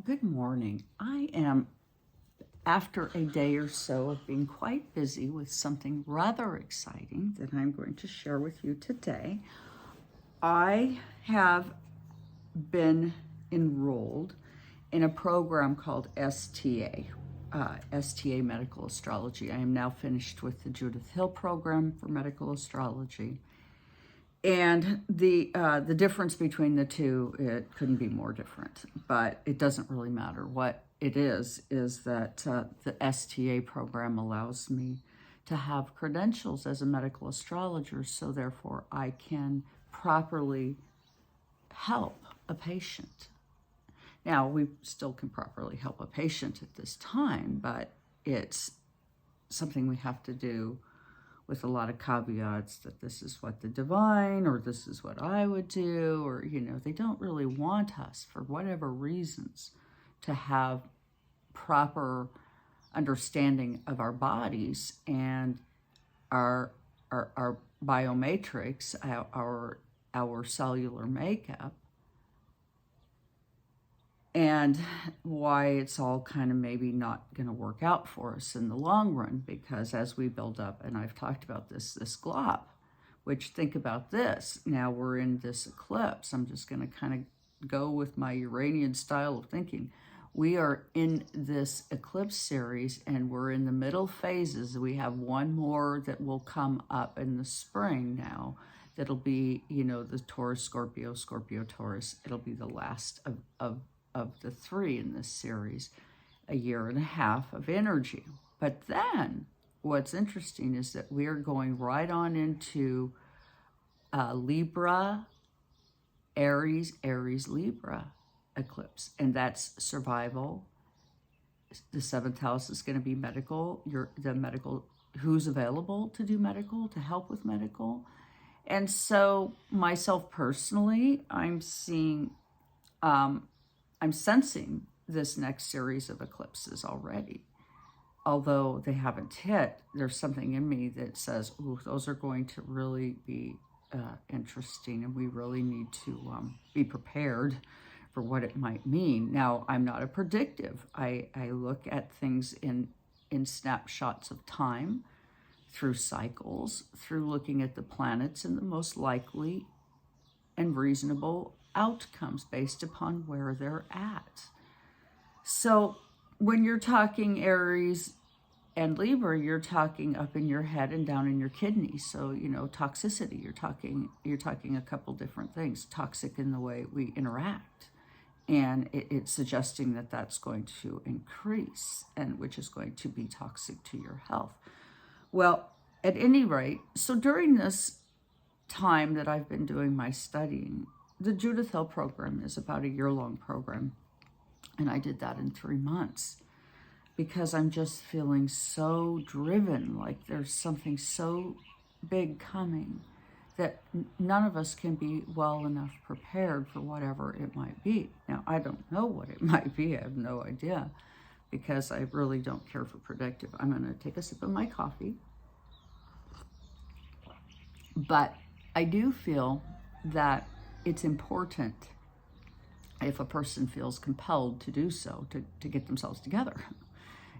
Good morning. I am, after a day or so of being quite busy with something rather exciting that I'm going to share with you today. I have been enrolled in a program called STA, STA Medical Astrology. I am now finished with the Judith Hill program for medical astrology. And the difference between the two, it couldn't be more different, but it doesn't really matter. What it is that the STA program allows me to have credentials as a medical astrologer, so therefore I can properly help a patient. Now, we still can properly help a patient at this time, but it's something we have to do with a lot of caveats that this is what the divine, or this is what I would do, or, they don't really want us, for whatever reasons, to have proper understanding of our bodies and our biomatrix, our cellular makeup, and why it's all kind of maybe not going to work out for us in the long run, because as we build up, and I've talked about this glop, which, think about this, now we're in this eclipse. I'm just going to kind of go with my Uranian style of thinking. We are in this eclipse series, and we're in the middle phases. We have one more that will come up in the spring now. That'll be, the Taurus, Scorpio, Scorpio, Taurus. It'll be the last of the three in this series, a year and a half of energy. But then what's interesting is that we're going right on into Libra, Aries Libra eclipse, and that's survival. The 7th house is going to be medical. The medical, who's available to do medical, to help with medical. And so myself personally, I'm sensing this next series of eclipses already. Although they haven't hit, there's something in me that says, ooh, those are going to really be interesting, and we really need to be prepared for what it might mean. Now, I'm not a predictive. I look at things in snapshots of time, through cycles, through looking at the planets and the most likely and reasonable outcomes based upon where they're at. So when you're talking Aries and Libra, you're talking up in your head and down in your kidneys. So, toxicity, you're talking a couple different things. Toxic in the way we interact. And it's suggesting that that's going to increase, and which is going to be toxic to your health. Well, at any rate, so during this time that I've been doing my studying, the Judith Hill program is about a year-long program, and I did that in 3 months because I'm just feeling so driven, like there's something so big coming that none of us can be well enough prepared for whatever it might be. Now, I don't know what it might be. I have no idea, because I really don't care for predictive. I'm going to take a sip of my coffee. But I do feel that it's important, if a person feels compelled to do so, to get themselves together.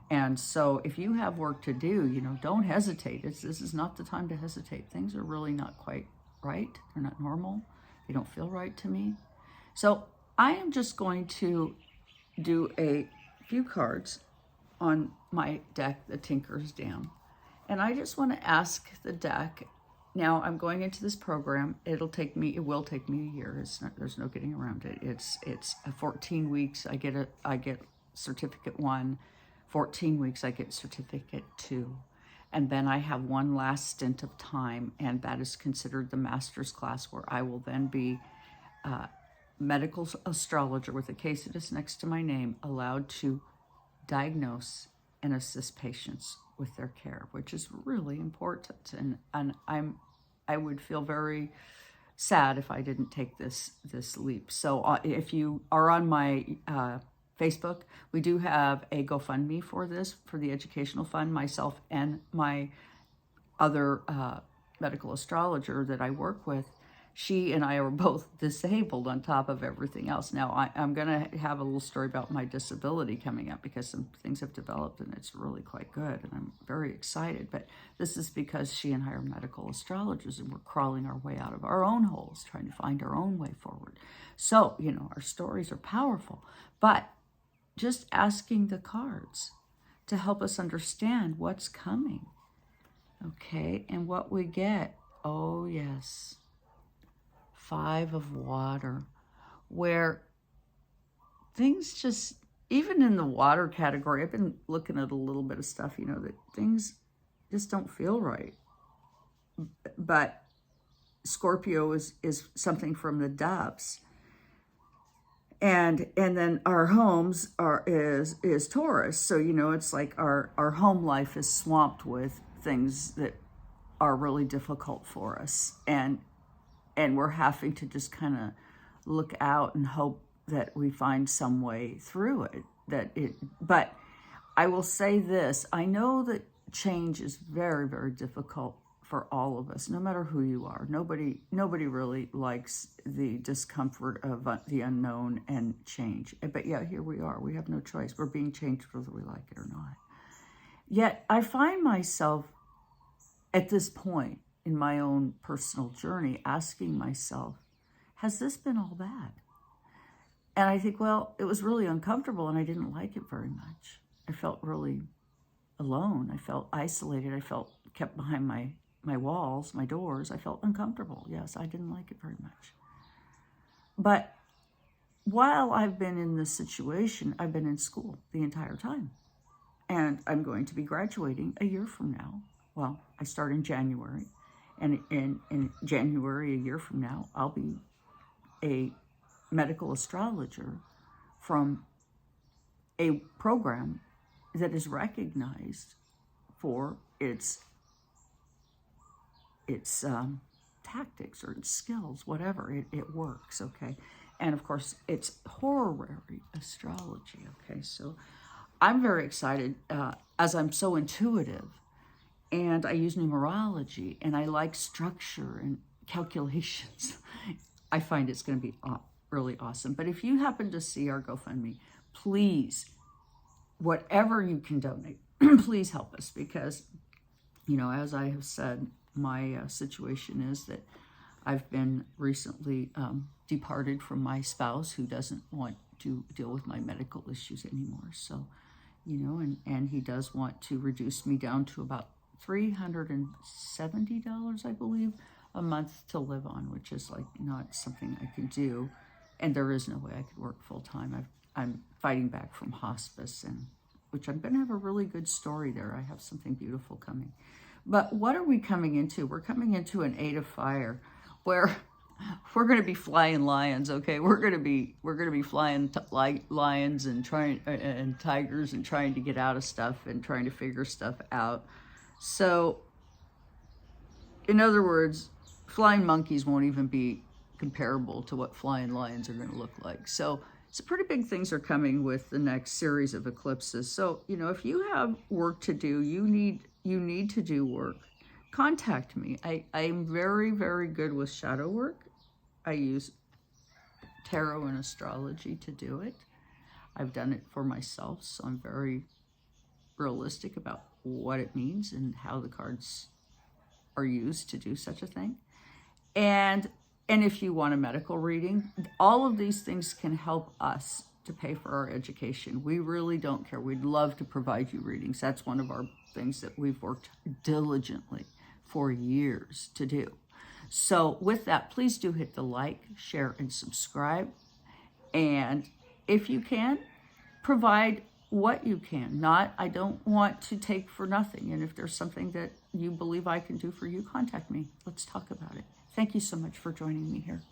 And so if you have work to do, don't hesitate. This is not the time to hesitate. Things are really not quite right. They're not normal. They don't feel right to me. So I am just going to do a few cards on my deck, the Tinker's Dam. And I just want to ask the deck. Now, I'm going into this program. It will take me a year. There's no getting around it. It's 14 weeks. I get certificate 1. 14 weeks, I get certificate 2. And then I have one last stint of time, and that is considered the master's class, where I will then be medical astrologer with a casetus next to my name, allowed to diagnose and assist patients with their care, which is really important. And I would feel very sad if I didn't take this leap. So if you are on my Facebook, we do have a GoFundMe for this, for the educational fund. Myself and my other medical astrologer that I work with she and I are both disabled on top of everything else. Now, I'm going to have a little story about my disability coming up because some things have developed and it's really quite good. And I'm very excited. But this is because she and I are medical astrologers and we're crawling our way out of our own holes, trying to find our own way forward. So, you know, our stories are powerful. But just asking the cards to help us understand what's coming. Okay, and what we get, oh yes, 5 of water, where things just, even in the water category, I've been looking at a little bit of stuff, you know, that things just don't feel right. But Scorpio is something from the depths. And then our homes is Taurus. So, you know, it's like our home life is swamped with things that are really difficult for us. And we're having to just kind of look out and hope that we find some way through it. But I will say this, I know that change is very, very difficult for all of us, no matter who you are. Nobody really likes the discomfort of the unknown and change. But yeah, here we are. We have no choice. We're being changed whether we like it or not. Yet I find myself at this point in my own personal journey asking myself, has this been all bad? And I think, well, it was really uncomfortable and I didn't like it very much. I felt really alone. I felt isolated. I felt kept behind my walls, my doors. I felt uncomfortable. Yes, I didn't like it very much. But while I've been in this situation, I've been in school the entire time. And I'm going to be graduating a year from now. Well, I start in January. And in January, a year from now, I'll be a medical astrologer from a program that is recognized for its tactics or its skills, whatever, it works, okay? And of course, it's horary astrology, okay? So I'm very excited as I'm so intuitive and I use numerology and I like structure and calculations. I find it's going to be really awesome. But if you happen to see our GoFundMe, please, whatever you can donate, please help us because, you know, as I have said, my situation is that I've been recently departed from my spouse who doesn't want to deal with my medical issues anymore. So, you know, and he does want to reduce me down to about $370, I believe, a month to live on, which is like not something I can do. And there is no way I could work full time. I'm fighting back from hospice, and which I'm going to have a really good story there. I have something beautiful coming. But what are we coming into? We're coming into an 8 of fire, where we're going to be flying lions. Okay, we're going to be flying lions and and tigers and trying to get out of stuff and trying to figure stuff out. So, in other words, flying monkeys won't even be comparable to what flying lions are going to look like. So, some pretty big things are coming with the next series of eclipses. So, you know, if you have work to do, you need to do work, contact me. I'm very, very good with shadow work. I use tarot and astrology to do it. I've done it for myself, so I'm very realistic about what it means and how the cards are used to do such a thing. And if you want a medical reading, all of these things can help us to pay for our education. We really don't care. We'd love to provide you readings. That's one of our things that we've worked diligently for years to do. So with that, please do hit the like, share, and subscribe. And if you can, provide what you can. I don't want to take for nothing. And if there's something that you believe I can do for you, contact me. Let's talk about it. Thank you so much for joining me here.